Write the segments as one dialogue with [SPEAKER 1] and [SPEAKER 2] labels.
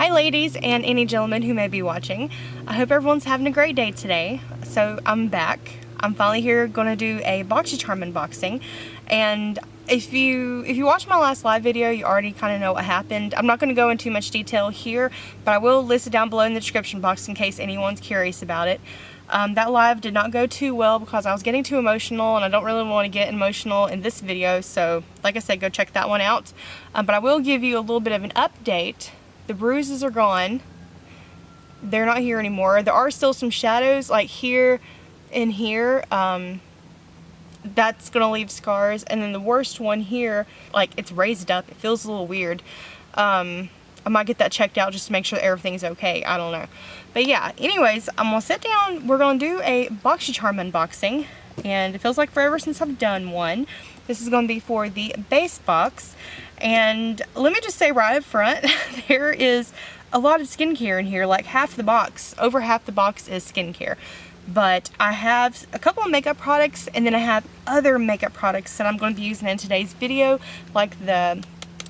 [SPEAKER 1] Hi ladies and any gentlemen who may be watching. I hope everyone's having a great day today. So I'm back. I'm finally here going to do a Boxycharm unboxing. And if you watched my last live video, you already kind of know what happened. I'm not going to go into too much detail here, but I will list it down below in the description box in case anyone's curious about it. That live did not go too well because I was getting too emotional, and I don't really want to get emotional in this video. So like I said, go check that one out. But I will give you a little bit of an update. The bruises are gone. They're not here anymore. There are still some shadows like here and here. That's gonna leave scars. And then the worst one here, like it's raised up. It feels a little weird. I might get that checked out just to make sure that everything's okay. I don't know. But yeah, anyways, I'm gonna sit down. We're gonna do a Boxycharm unboxing. And it feels like forever since I've done one. This is gonna be for the base box. And let me just say right up front, there is a lot of skincare in here, like half the box, over half the box is skincare. But I have a couple of makeup products, and then I have other makeup products that I'm going to be using in today's video, like the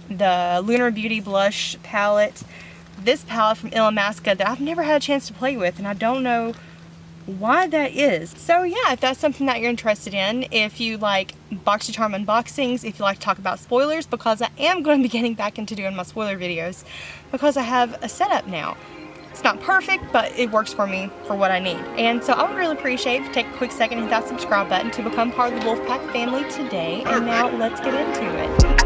[SPEAKER 1] Lunar Beauty Blush palette, this palette from Anastasia that I've never had a chance to play with, and I don't know why that is. So yeah, if that's something that you're interested in, if you like Boxycharm unboxings, if you like to talk about spoilers, because I am going to be getting back into doing my spoiler videos because I have a setup now. It's not perfect, but it works for me for what I need. And so I would really appreciate if you take a quick second and hit that subscribe button to become part of the Wolfpack family today. And now let's get into it.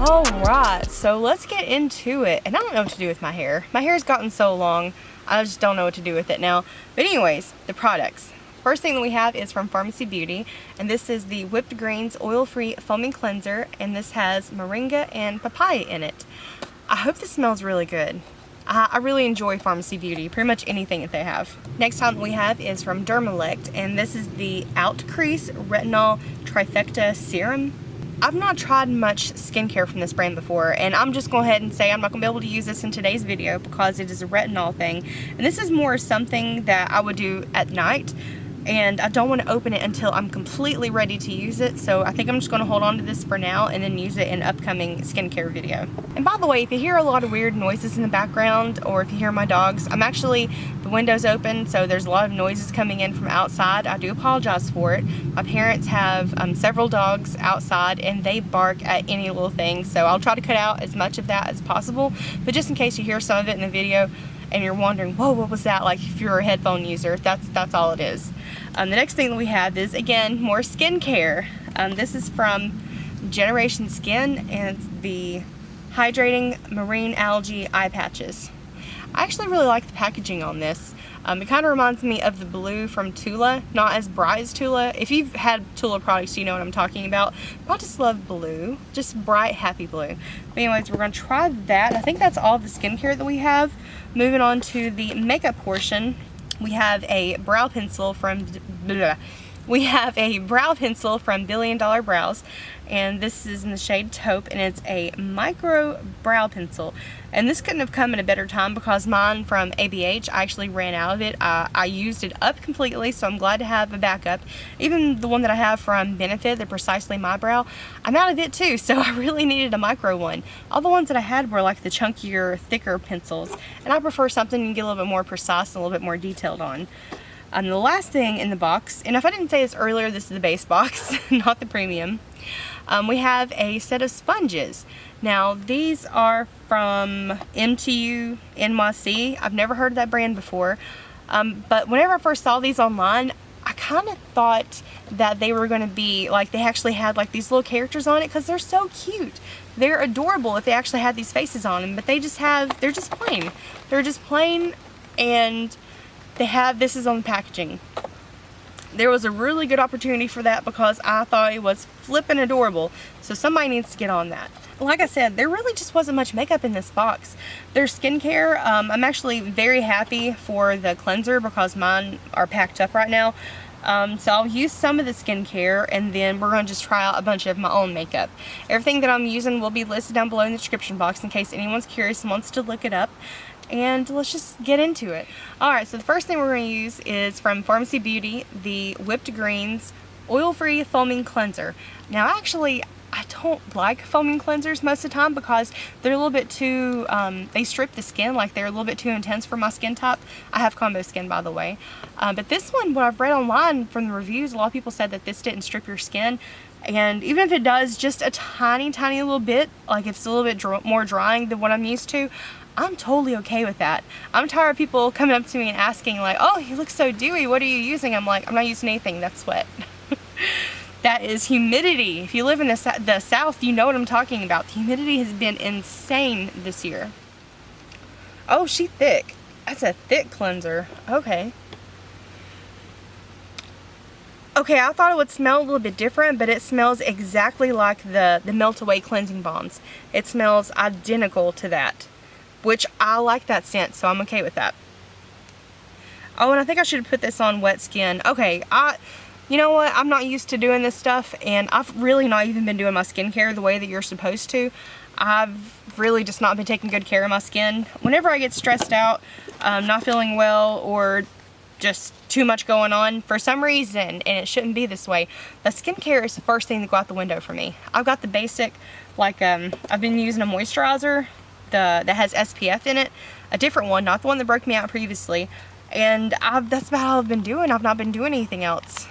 [SPEAKER 1] Alright, so let's get into it. And I don't know what to do with my hair. My hair's gotten so long, I just don't know what to do with it now. But anyways, the products. First thing that we have is from Pharmacy Beauty, and this is the Whipped Greens Oil-Free Foaming Cleanser, and this has moringa and papaya in it. I hope this smells really good. I really enjoy Pharmacy Beauty, pretty much anything that they have. Next item we have is from Dermalect, and this is the Out Crease Retinol Trifecta Serum. I've not tried much skincare from this brand before, and I'm just going ahead and say I'm not going to be able to use this in today's video because it is a retinol thing. And this is more something that I would do at night, and I don't want to open it until I'm completely ready to use it. So I think I'm just going to hold on to this for now and then use it in an upcoming skincare video. And by the way, if you hear a lot of weird noises in the background, or if you hear my dogs, the window's open, so there's a lot of noises coming in from outside. I do apologize for it. My parents have several dogs outside, and they bark at any little thing, so I'll try to cut out as much of that as possible. But just in case you hear some of it in the video and you're wondering, whoa, what was that? Like if you're a headphone user, that's all it is. The next thing that we have is, again, more skincare. This is from Generation Skin, and it's the Hydrating Marine Algae Eye Patches. I actually really like the packaging on this. It kind of reminds me of the blue from Tula, not as bright as Tula. If you've had Tula products, you know what I'm talking about. I just love blue, just bright, happy blue. But anyways, we're going to try that. I think that's all the skincare that we have. Moving on to the makeup portion. We have a brow pencil from Billion Dollar Brows, and this is in the shade Taupe, and it's a micro brow pencil. And this couldn't have come at a better time because mine from ABH, I actually ran out of it. I used it up completely, so I'm glad to have a backup. Even the one that I have from Benefit, the Precisely My Brow, I'm out of it too, so I really needed a micro one. All the ones that I had were like the chunkier, thicker pencils, and I prefer something you can get a little bit more precise and a little bit more detailed on. The last thing in the box, and if I didn't say this earlier, this is the base box, not the premium. We have a set of sponges. Now, these are from MTU NYC. I've never heard of that brand before. But whenever I first saw these online, I kind of thought that they were going to be, like, they actually had, like, these little characters on it because they're so cute. They're adorable if they actually had these faces on them, but they're just plain. They're just plain, and they have, this is on the packaging. There was a really good opportunity for that because I thought it was flippin' adorable. So somebody needs to get on that. Like I said, there really just wasn't much makeup in this box. There's skincare. I'm actually very happy for the cleanser because mine are packed up right now. So I'll use some of the skincare, and then we're going to just try out a bunch of my own makeup. Everything that I'm using will be listed down below in the description box in case anyone's curious and wants to look it up. And let's just get into it. Alright, so the first thing we're going to use is from Pharmacy Beauty, the Whipped Greens Oil-Free Foaming Cleanser. Now actually, I don't like foaming cleansers most of the time because they're a little bit too, they strip the skin, like they're a little bit too intense for my skin type. I have combo skin, by the way. But this one, what I've read online from the reviews, a lot of people said that this didn't strip your skin. And even if it does, just a tiny, tiny little bit, like if it's a little bit more drying than what I'm used to, I'm totally okay with that. I'm tired of people coming up to me and asking like, oh, you look so dewy, what are you using? I'm like, I'm not using anything, that's sweat. That is humidity. If you live in the South, you know what I'm talking about. The humidity has been insane this year. Oh, she's thick. That's a thick cleanser. Okay. Okay, I thought it would smell a little bit different, but it smells exactly like the Melt Away cleansing balms. It smells identical to that, which I like that scent, so I'm okay with that. Oh, and I think I should put this on wet skin. Okay, you know what? I'm not used to doing this stuff, and I've really not even been doing my skincare the way that you're supposed to. I've really just not been taking good care of my skin. Whenever I get stressed out, not feeling well, or just too much going on for some reason, and it shouldn't be this way, the skincare is the first thing to go out the window for me. I've got the basic, like, I've been using a moisturizer that has SPF in it, a different one, not the one that broke me out previously, and that's about all I've been doing. I've not been doing anything else.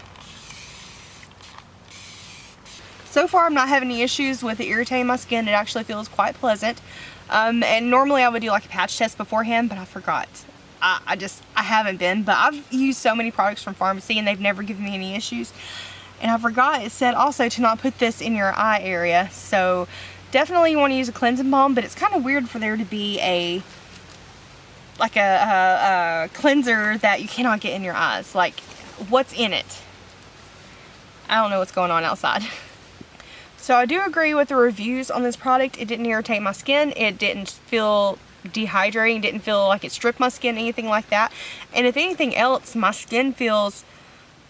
[SPEAKER 1] So far, I'm not having any issues with it irritating my skin. It actually feels quite pleasant. And normally I would do like a patch test beforehand, but I forgot. I haven't been, but I've used so many products from pharmacy and they've never given me any issues. And I forgot it said also to not put this in your eye area. So definitely you want to use a cleansing balm, but it's kind of weird for there to be a cleanser that you cannot get in your eyes. Like, what's in it? I don't know what's going on outside. So I do agree with the reviews on this product. It didn't irritate my skin. It didn't feel dehydrating. It didn't feel like it stripped my skin, anything like that. And if anything else, my skin feels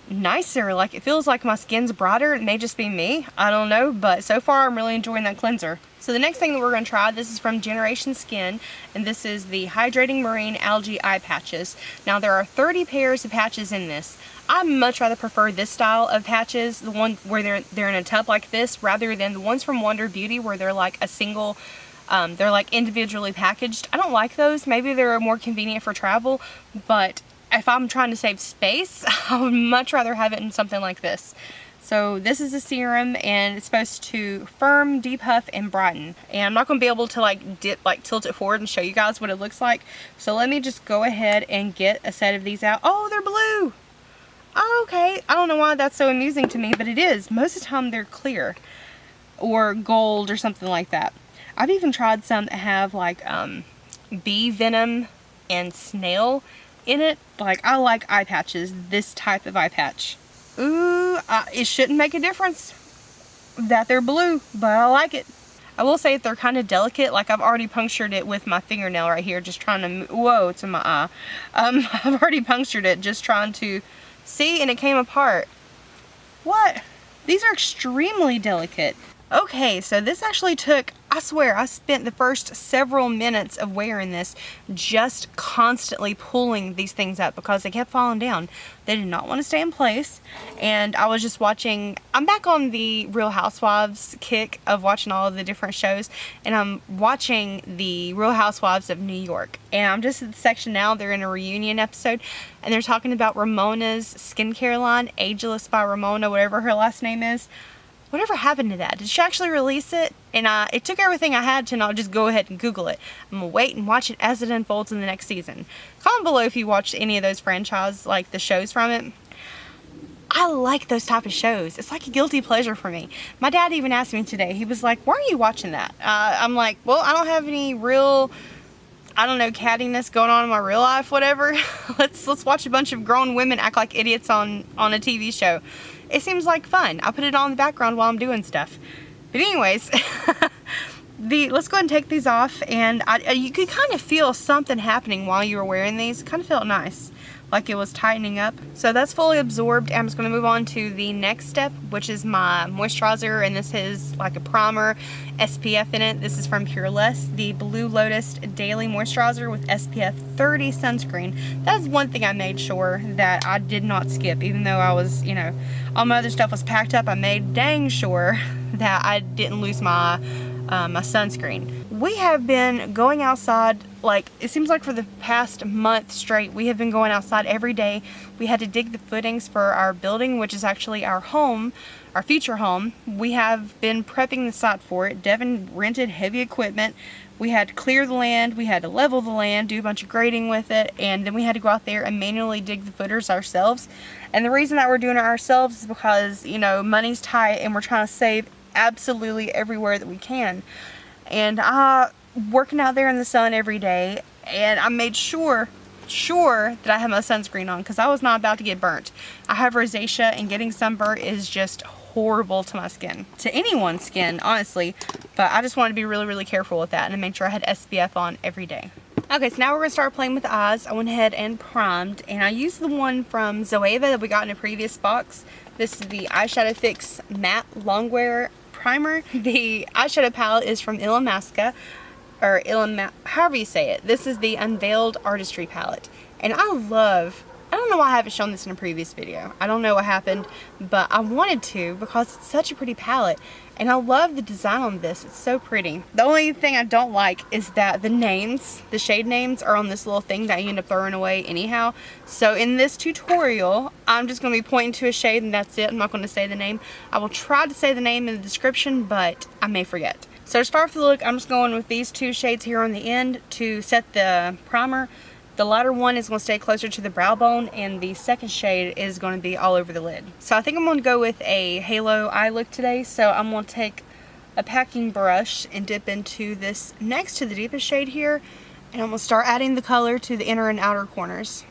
[SPEAKER 1] nicer. Like, it feels like my skin's brighter. It may just be me. I don't know. But so far, I'm really enjoying that cleanser. So the next thing that we're going to try, this is from Generation Skin, and this is the Hydrating Marine Algae Eye Patches. Now, there are 30 pairs of patches in this. I much rather prefer this style of patches, the one where they're in a tub like this, rather than the ones from Wonder Beauty where they're like a single, they're like individually packaged. I don't like those. Maybe they're more convenient for travel, but if I'm trying to save space, I would much rather have it in something like this. So this is a serum, and it's supposed to firm, depuff, and brighten. And I'm not going to be able to tilt it forward and show you guys what it looks like. So let me just go ahead and get a set of these out. Oh, they're blue! Oh, okay. I don't know why that's so amusing to me, but it is. Most of the time they're clear or gold or something like that. I've even tried some that have like bee venom and snail in it. Like, I like eye patches, this type of eye patch. Ooh, it shouldn't make a difference that they're blue, but I like it. I will say that they're kind of delicate. Like, I've already punctured it with my fingernail right here, just trying to, whoa, it's in my eye. I've already punctured it, just trying to see, and it came apart. What? These are extremely delicate. Okay, so this actually took, I swear, I spent the first several minutes of wearing this just constantly pulling these things up because they kept falling down. They did not want to stay in place. And I was just watching, I'm back on the Real Housewives kick of watching all of the different shows. And I'm watching the Real Housewives of New York. And I'm just at the section now, they're in a reunion episode. And they're talking about Ramona's skincare line, Ageless by Ramona, whatever her last name is. Whatever happened to that? Did she actually release it? And it took everything I had to not just go ahead and Google it. I'm gonna wait and watch it as it unfolds in the next season. Comment below if you watched any of those franchise, like the shows from it. I like those type of shows. It's like a guilty pleasure for me. My dad even asked me today, he was like, why are you watching that? I'm like, well, I don't have any real, I don't know, cattiness going on in my real life, whatever. let's watch a bunch of grown women act like idiots on a TV show. It seems like fun. I put it on in the background while I'm doing stuff. But anyways, let's go ahead and take these off, and you could kind of feel something happening while you were wearing these. It kind of felt nice, like it was tightening up. So that's fully absorbed. I'm just going to move on to the next step, which is my moisturizer, and this is like a primer, SPF in it. This is from Pure Less, the Blue Lotus Daily Moisturizer with SPF 30 sunscreen. That is one thing I made sure that I did not skip, even though I was, you know, all my other stuff was packed up. I made dang sure that I didn't lose my my sunscreen. We have been going outside, like, it seems like for the past month straight, we have been going outside every day. We had to dig the footings for our building, which is actually our home, our future home. We have been prepping the site for it. Devin rented heavy equipment. We had to clear the land, we had to level the land, do a bunch of grading with it, and then we had to go out there and manually dig the footers ourselves. And the reason that we're doing it ourselves is because, you know, money's tight and we're trying to save absolutely everywhere that we can. And working out there in the sun every day, and I made sure that I had my sunscreen on because I was not about to get burnt. I have rosacea, and getting sunburnt is just horrible to my skin, to anyone's skin, honestly. But I just wanted to be really, really careful with that, and I made sure I had SPF on every day. Okay, so now we're gonna start playing with the eyes. I went ahead and primed, and I used the one from Zoeva that we got in a previous box. This is the Eyeshadow Fix Matte Longwear Primer. The eyeshadow palette is from Illamasqua, or however you say it. This is the Unveiled Artistry palette, and I don't know why I haven't shown this in a previous video. I don't know what happened, but I wanted to because it's such a pretty palette. And I love the design on this. It's so pretty. The only thing I don't like is that the shade names are on this little thing that you end up throwing away anyhow. So in this tutorial, I'm just going to be pointing to a shade and that's it. I'm not going to say the name. I will try to say the name in the description, but I may forget. So to start with the look, I'm just going with these two shades here on the end to set the primer. The lighter one is going to stay closer to the brow bone, and the second shade is going to be all over the lid. So I think I'm going to go with a halo eye look today. So I'm going to take a packing brush and dip into this next to the deepest shade here, and I'm going to start adding the color to the inner and outer corners.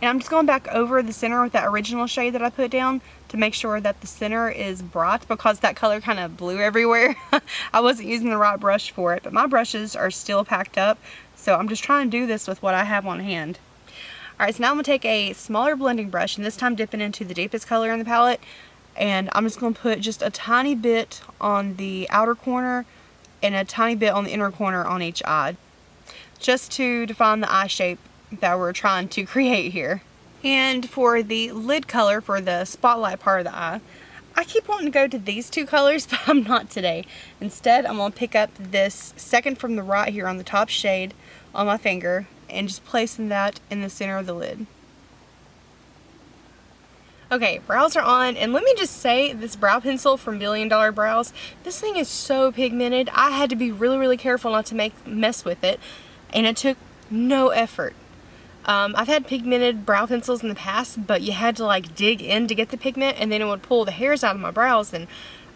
[SPEAKER 1] And I'm just going back over the center with that original shade that I put down to make sure that the center is bright, because that color kind of blew everywhere. I wasn't using the right brush for it, but my brushes are still packed up, so I'm just trying to do this with what I have on hand. Alright, so now I'm going to take a smaller blending brush, and this time dipping into the deepest color in the palette, and I'm just going to put just a tiny bit on the outer corner and a tiny bit on the inner corner on each eye, just to define the eye shape that we're trying to create here. And for the lid color, for the spotlight part of the eye, I keep wanting to go to these two colors, but I'm not today. Instead, I'm going to pick up this second from the right here on the top shade on my finger and just placing that in the center of the lid. Okay, brows are on, and let me just say, this brow pencil from $1 Billion Brows, this thing is so pigmented. I had to be really, really careful not to mess with it, and it took no effort. I've had pigmented brow pencils in the past, but you had to like dig in to get the pigment, and then it would pull the hairs out of my brows, and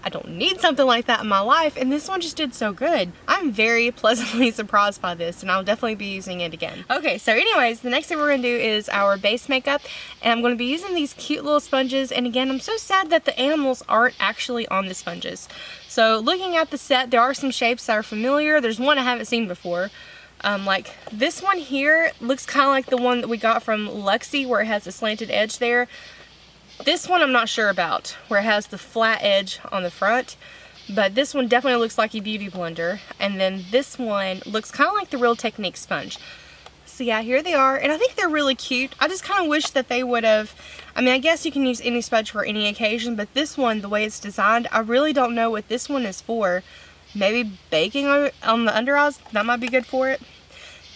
[SPEAKER 1] I don't need something like that in my life, and this one just did so good. I'm very pleasantly surprised by this, and I'll definitely be using it again. Okay, so anyways, the next thing we're going to do is our base makeup, and I'm going to be using these cute little sponges, and again, I'm so sad that the animals aren't actually on the sponges. So looking at the set, there are some shapes that are familiar. There's one I haven't seen before. Like this one here looks kind of like the one that we got from Luxe, where it has a slanted edge there. This one I'm not sure about, where it has the flat edge on the front, but this one definitely looks like a beauty blender. And then this one looks kind of like the Real Technique sponge. So yeah, here they are, and I think they're really cute. I just kind of wish that they would have, I mean, I guess you can use any sponge for any occasion, but this one, the way it's designed, I really don't know what this one is for. Maybe baking on the under eyes, that might be good for it.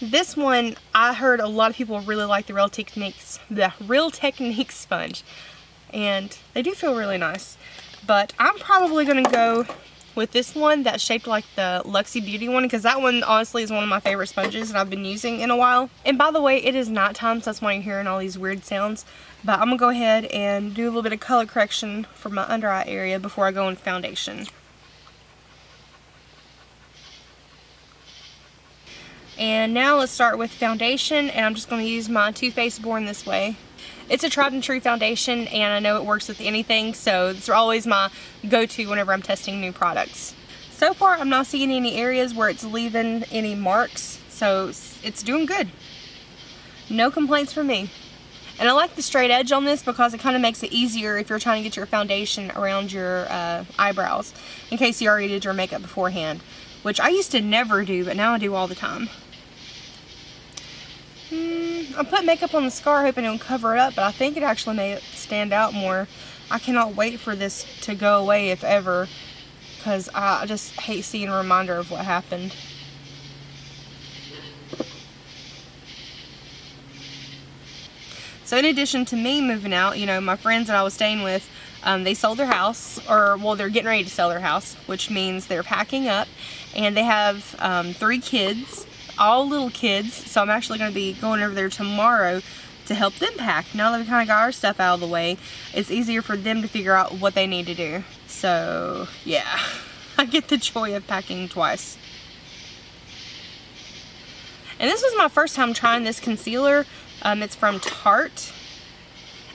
[SPEAKER 1] This one, I heard a lot of people really like the Real Technique sponge, and they do feel really nice. But I'm probably going to go with this one that's shaped like the Luxe Beauty one, because that one honestly is one of my favorite sponges that I've been using in a while. And by the way, it is nighttime, so that's why you're hearing all these weird sounds. But I'm going to go ahead and do a little bit of color correction for my under eye area before I go in foundation. And now let's start with foundation, and I'm just going to use my Too Faced Born This Way. It's a tried and true foundation, and I know it works with anything, so it's always my go-to whenever I'm testing new products. So far, I'm not seeing any areas where it's leaving any marks, so it's doing good. No complaints from me. And I like the straight edge on this because it kind of makes it easier if you're trying to get your foundation around your eyebrows, in case you already did your makeup beforehand, which I used to never do, but now I do all the time. I put makeup on the scar hoping it would cover it up, but I think it actually made it stand out more. I cannot wait for this to go away, if ever, because I just hate seeing a reminder of what happened. So in addition to me moving out, you know, my friends that I was staying with, they sold their house, or well, they're getting ready to sell their house, which means they're packing up, and they have 3 kids, all little kids, so I'm actually going to be going over there tomorrow to help them pack. Now that we kind of got our stuff out of the way, it's easier for them to figure out what they need to do. So yeah, I get the joy of packing twice. And this was my first time trying this concealer. It's from Tarte,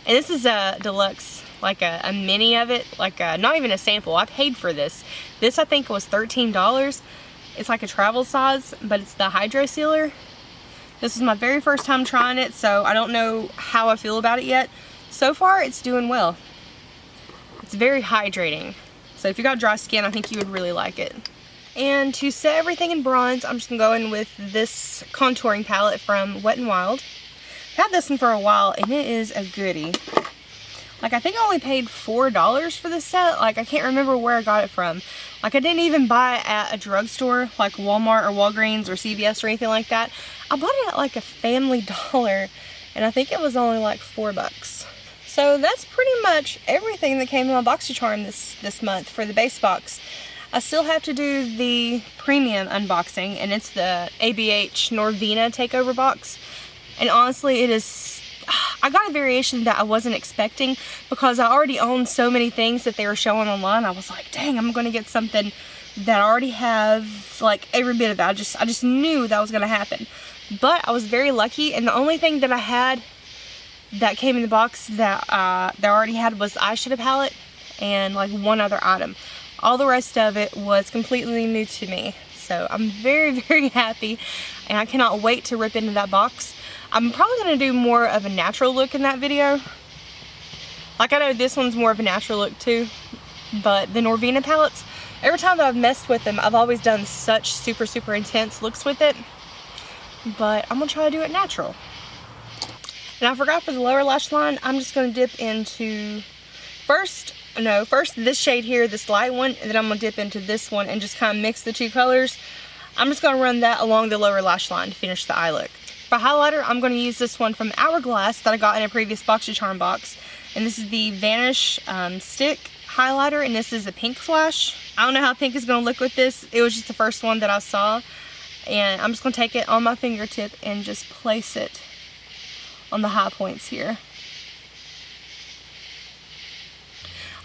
[SPEAKER 1] and this is a deluxe, like a mini of it, like not even a sample. I paid for this. This I think was $13. It's like a travel size, but it's the Hydrocealer. This is my very first time trying it, so I don't know how I feel about it yet. So far, it's doing well. It's very hydrating. So if you got dry skin, I think you would really like it. And to set everything in bronze, I'm just gonna go in with this contouring palette from Wet n Wild. I've had this one for a while, and it is a goodie. Like, I think I only paid $4 for this set. Like, I can't remember where I got it from. Like, I didn't even buy it at a drugstore, like Walmart or Walgreens or CVS or anything like that. I bought it at like a Family Dollar, and I think it was only like $4. So that's pretty much everything that came in my Boxycharm this month for the base box. I still have to do the premium unboxing, and it's the ABH Norvina takeover box. And honestly, it is... I got a variation that I wasn't expecting because I already own so many things that they were showing online. I was like, dang, I'm going to get something that I already have, like, every bit of it. I just knew that was going to happen. But I was very lucky, and the only thing that I had that came in the box that I already had was the eyeshadow palette and, like, one other item. All the rest of it was completely new to me. So I'm very, very happy, and I cannot wait to rip into that box. I'm probably going to do more of a natural look in that video. Like, I know this one's more of a natural look too, but the Norvina palettes, every time that I've messed with them, I've always done such super, super intense looks with it. But I'm going to try to do it natural. And I forgot for the lower lash line, I'm just going to dip into, first this shade here, this light one, and then I'm going to dip into this one and just kind of mix the two colors. I'm just going to run that along the lower lash line to finish the eye look. For highlighter, I'm going to use this one from Hourglass that I got in a previous Boxycharm box. And this is the Vanish stick highlighter, and this is a pink flash. I don't know how pink is going to look with this. It was just the first one that I saw. And I'm just going to take it on my fingertip and just place it on the high points here.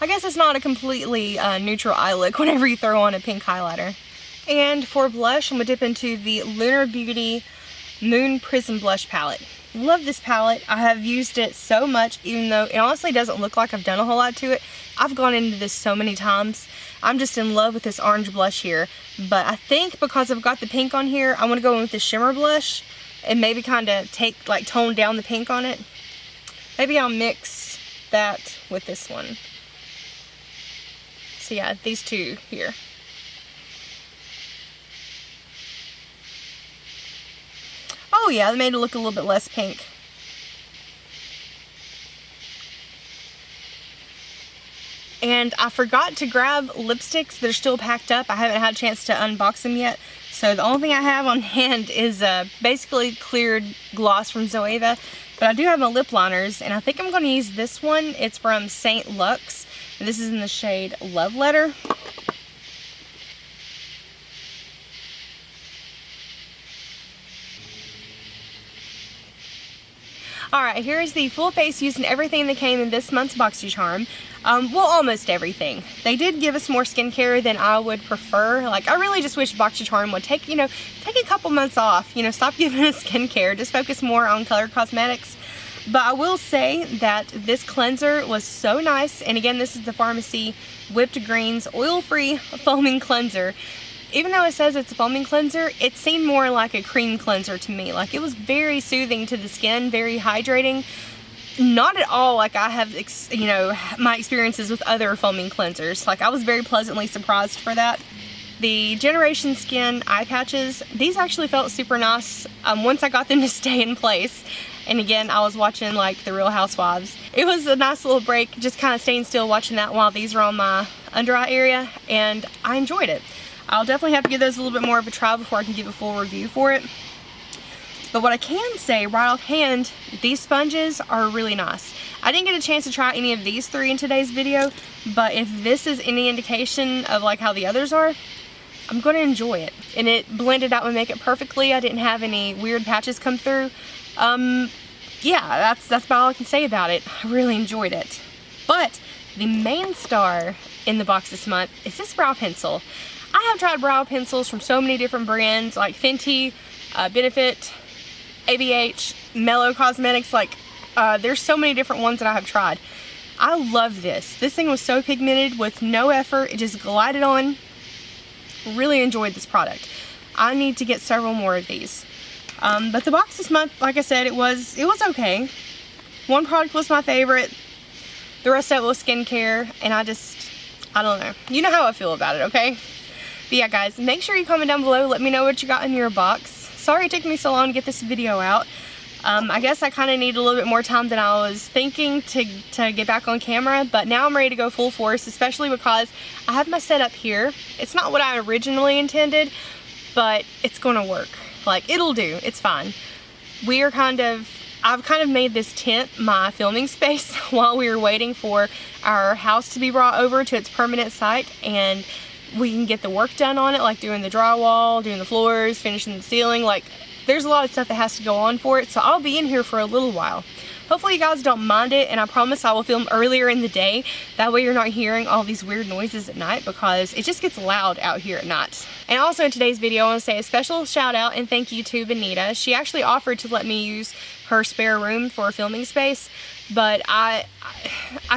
[SPEAKER 1] I guess it's not a completely neutral eye look whenever you throw on a pink highlighter. And for blush, I'm going to dip into the Lunar Beauty Moon Prism Blush Palette. Love this palette. I have used it so much, even though it honestly doesn't look like I've done a whole lot to it. I've gone into this so many times. I'm just in love with this orange blush here. But I think because I've got the pink on here, I want to go in with the shimmer blush and maybe kind of tone down the pink on it. Maybe I'll mix that with this one. So yeah, these two here. Oh yeah, they made it look a little bit less pink. And I forgot to grab lipsticks that are still packed up. I haven't had a chance to unbox them yet. So the only thing I have on hand is basically cleared gloss from Zoeva. But I do have my lip liners, and I think I'm going to use this one. It's from St. Luxe. And this is in the shade Love Letter. Alright, here is the full face using everything that came in this month's Boxycharm. Well, almost everything. They did give us more skincare than I would prefer. Like, I really just wish Boxycharm would take a couple months off. Stop giving us skincare. Just focus more on color cosmetics. But I will say that this cleanser was so nice. And again, this is the Pharmacy Whipped Greens Oil-Free Foaming Cleanser. Even though it says it's a foaming cleanser, it seemed more like a cream cleanser to me. Like, it was very soothing to the skin, very hydrating. Not at all like I have, my experiences with other foaming cleansers. Like, I was very pleasantly surprised for that. The Generation Skin eye patches, these actually felt super nice once I got them to stay in place. And again, I was watching like The Real Housewives. It was a nice little break, just kind of staying still watching that while these are on my under eye area, and I enjoyed it. I'll definitely have to give those a little bit more of a try before I can give a full review for it. But what I can say right offhand, these sponges are really nice. I didn't get a chance to try any of these three in today's video, but if this is any indication of like how the others are, I'm going to enjoy it. And it blended out my makeup perfectly. I didn't have any weird patches come through. Yeah, that's about all I can say about it. I really enjoyed it. But the main star in the box this month is this brow pencil. I have tried brow pencils from so many different brands like Fenty, Benefit, ABH, Mellow Cosmetics. Like, there's so many different ones that I have tried. I love this. This thing was so pigmented with no effort. It just glided on. Really enjoyed this product. I need to get several more of these. But the box this month, like I said, it was okay. One product was my favorite. The rest of it was skincare, and I don't know. You know how I feel about it, okay? But yeah, guys, make sure you comment down below. Let me know what you got in your box. Sorry it took me so long to get this video out. I guess I kind of need a little bit more time than I was thinking to get back on camera, but now I'm ready to go full force, especially because I have my setup here. It's not what I originally intended, but it's going to work. Like, it'll do. It's fine. I've kind of made this tent my filming space while we were waiting for our house to be brought over to its permanent site, and we can get the work done on it, like doing the drywall, doing the floors, finishing the ceiling. Like, there's a lot of stuff that has to go on for it, so I'll be in here for a little while. Hopefully you guys don't mind it, and I promise I will film earlier in the day. That way you're not hearing all these weird noises at night, because it just gets loud out here at night. And also in today's video, I want to say a special shout out and thank you to Vanessa. She actually offered to let me use her spare room for a filming space, but I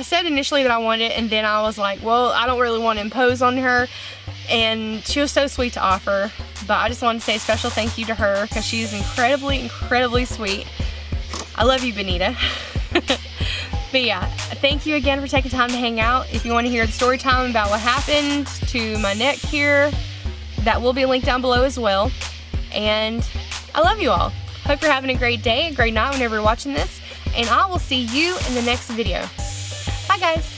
[SPEAKER 1] said initially that I wanted it, and then I was like, well, I don't really want to impose on her, and she was so sweet to offer. But I just wanted to say a special thank you to her, because she is incredibly sweet. I love you, Benita. But yeah, thank you again for taking time to hang out. If you want to hear the story time about what happened to my neck here, that will be linked down below as well. And I love you all. Hope you're having a great day, a great night whenever you're watching this, and I will see you in the next video. Bye, guys.